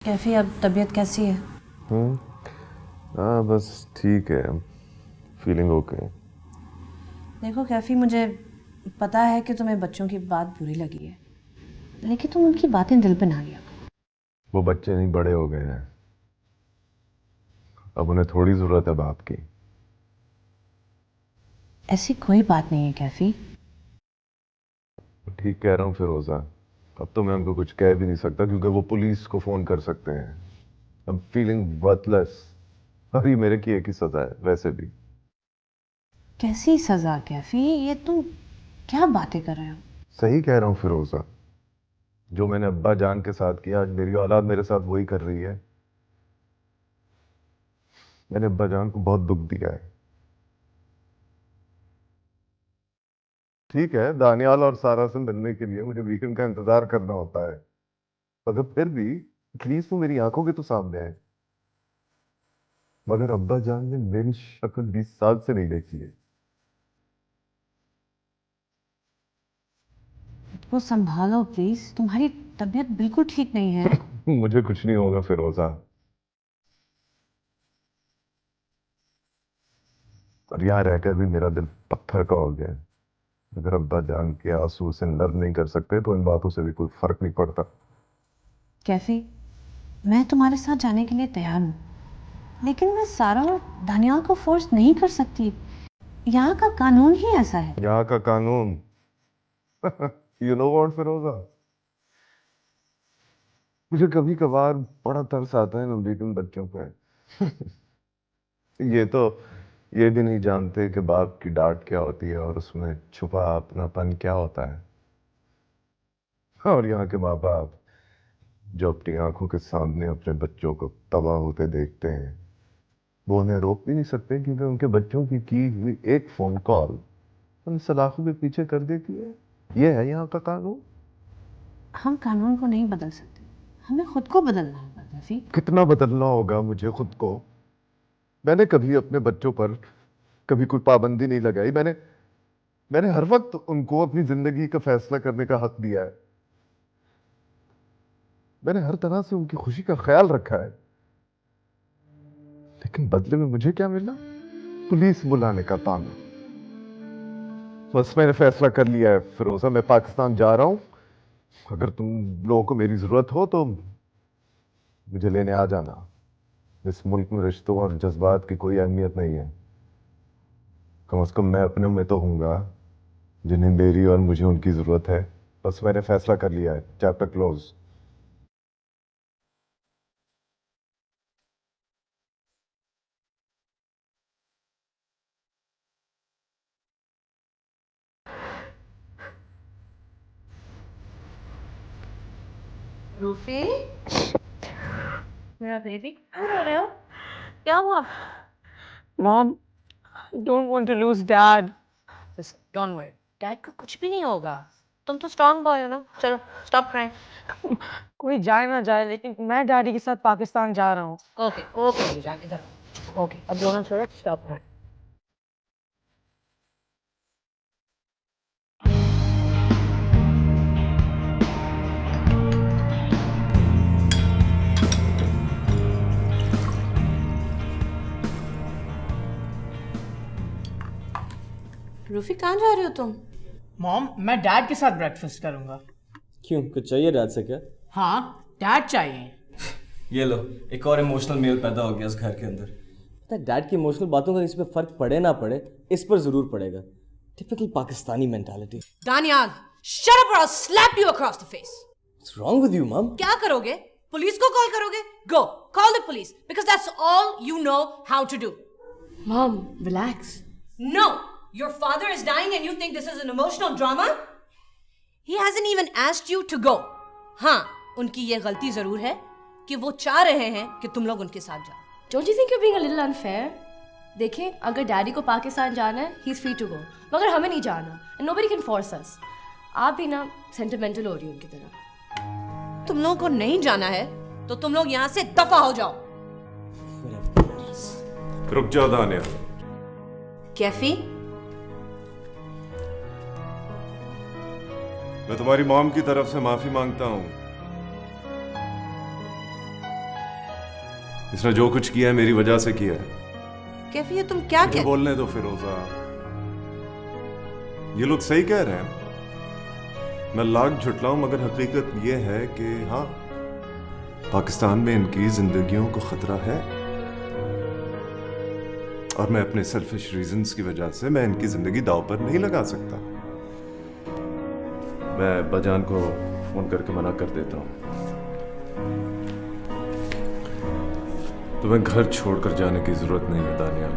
कैफी, अब तबीयत कैसी है? हाँ बस ठीक है, फीलिंग ओके। देखो कैफी, मुझे पता है कि तुम्हें बच्चों की बात बुरी लगी है, लेकिन तुम उनकी बातें दिल पे ना लिया। वो बच्चे नहीं बड़े हो गए हैं, अब उन्हें थोड़ी जरूरत है बाप की। ऐसी कोई बात नहीं है कैफी। ठीक कह रहा हूँ फिरोजा, अब तो मैं उनको कुछ कह भी नहीं सकता क्योंकि वो पुलिस को फोन कर सकते हैं। अब फीलिंग वर्थलेस। और ये मेरे किए की सजा है वैसे भी। कैसी सजा कैफी? ये तुम क्या बातें कर रहे हो? सही कह रहा हूँ फिरोजा, जो मैंने अब्बा जान के साथ किया आज मेरी औलाद मेरे साथ वही कर रही है। मैंने अब्बा जान को बहुत दुख दिया है। ठीक है, दानियाल और सारा से मिलने के लिए मुझे वीकेंड का इंतजार करना होता है, मगर फिर भी एटलीस्ट वो मेरी आंखों के तो सामने है। मगर अब्बा जान ने मेरी शक्ल 20 साल से नहीं देखी है। वो संभालो प्लीज, तुम्हारी तबीयत बिल्कुल ठीक नहीं है। मुझे कुछ नहीं होगा फिरोजा, और यहाँ रहकर भी मेरा दिल पत्थर का हो गया है। अगर अब्बा जान के आंसू से नर्म नहीं कर सकते तो इन बातों से भी कोई फर्क नहीं पड़ता। कैफी, मैं तुम्हारे साथ जाने के लिए तैयार हूँ, लेकिन मैं सारा और दानियाल को फोर्स नहीं कर सकती। यहाँ का कानून ही ऐसा है। यहाँ का कानून यू नो व्हाट फिरोजा, मुझे कभी कभार बड़ा तरस आता है नवनीतन बच्चों पे। ये तो ये भी नहीं जानते कि बाप की डांट क्या होती है और उसमें छुपा अपनापन क्या होता है। और यहाँ के माँ बाप जो अपनी आंखों के सामने अपने बच्चों को तबाह होते देखते हैं, वो उन्हें रोक भी नहीं सकते क्योंकि उनके बच्चों की हुई एक फोन कॉल उन सलाखों के पीछे कर देती है। ये है यहाँ का कानून। हम कानून को नहीं बदल सकते, हमें खुद को बदलना होगा कैफी। कितना बदलना होगा मुझे खुद को? मैंने कभी अपने बच्चों पर कभी कोई पाबंदी नहीं लगाई। मैंने मैंने हर वक्त उनको अपनी जिंदगी का फैसला करने का हक दिया है। मैंने हर तरह से उनकी खुशी का ख्याल रखा है, लेकिन बदले में मुझे क्या मिला? पुलिस बुलाने का ताना। बस मैंने फैसला कर लिया है फिरोजा, मैं पाकिस्तान जा रहा हूं। अगर तुम लोगों को मेरी जरूरत हो तो मुझे लेने आ जाना। इस मुल्क में रिश्तों और जज्बात की कोई अहमियत नहीं है। कम से कम मैं अपने में तो हूँगा जिन्हें मेरी और मुझे उनकी जरूरत है। बस मैंने फैसला कर लिया है, चैप्टर क्लोज। रूफी, मेरा बेबी क्यों रो रहे हो? क्या हुआ? Mom, I don't want to lose Dad. Don't worry, dad को कुछ भी नहीं होगा। तुम तो स्ट्रांग बॉय हो ना। चलो स्टॉप क्राइंग। कोई जाए ना जाए, लेकिन मैं डैडी के साथ पाकिस्तान जा रहा हूँ। ओके ओके, जाके इधर। ओके, अब दोनों छोड़ो, स्टॉप क्राइंग। रूफी, कहाँ जा रहे हो तुम? मॉम, मैं डैड के साथ ब्रेकफास्ट करूंगा। क्यों, कुछ चाहिए डैड से क्या? हाँ, डैड चाहिए। ये लो, एक और इमोशनल मेल पैदा हो गया इस घर के अंदर। पता है डैड की इमोशनल बातों का इस पे फर्क पड़े ना पड़े, इस पर जरूर पड़ेगा। Typical Pakistani mentality. Daniyal, shut up or I'll slap you across the face. What's wrong with you, mom? क्या करोगे? पुलिस को कॉल करोगे? Go, call the police because that's all you know how to do. Mom, relax. No, your father is dying and you think this is an emotional drama? He hasn't even asked you to go. हाँ, उनकी ये गलती जरूर है कि वो चाह रहे हैं कि तुम लोग उनके साथ जाओ। Don't you think you're being a little unfair? देखिए, अगर डैडी को पाकिस्तान जाना है, he's free to go. मगर हमें नहीं जाना, and nobody can force us. आप भी ना सेंटिमेंटल हो रही हो उनकी तरह। तुम लोगों को नहीं जाना है तो तुम लोग यहाँ से दफा हो जाओ। रुक जाओ दानिया। कैफी, मैं तुम्हारी मॉम की तरफ से माफी मांगता हूँ। इसने जो कुछ किया है मेरी वजह से किया है। कैफी ये तुम क्या मुझे कह बोलने दो फिरोजा, ये लोग सही कह रहे हैं। मैं लाख झुटलाऊं मगर हकीकत ये है कि हाँ, पाकिस्तान में इनकी जिंदगियों को खतरा है और मैं अपने सेल्फिश रीजंस की वजह से मैं इनकी जिंदगी दांव पर नहीं लगा सकता। मैं बजान को फोन करके मना कर देता हूं। तुम्हें घर छोड़कर जाने की जरूरत नहीं है दानिया।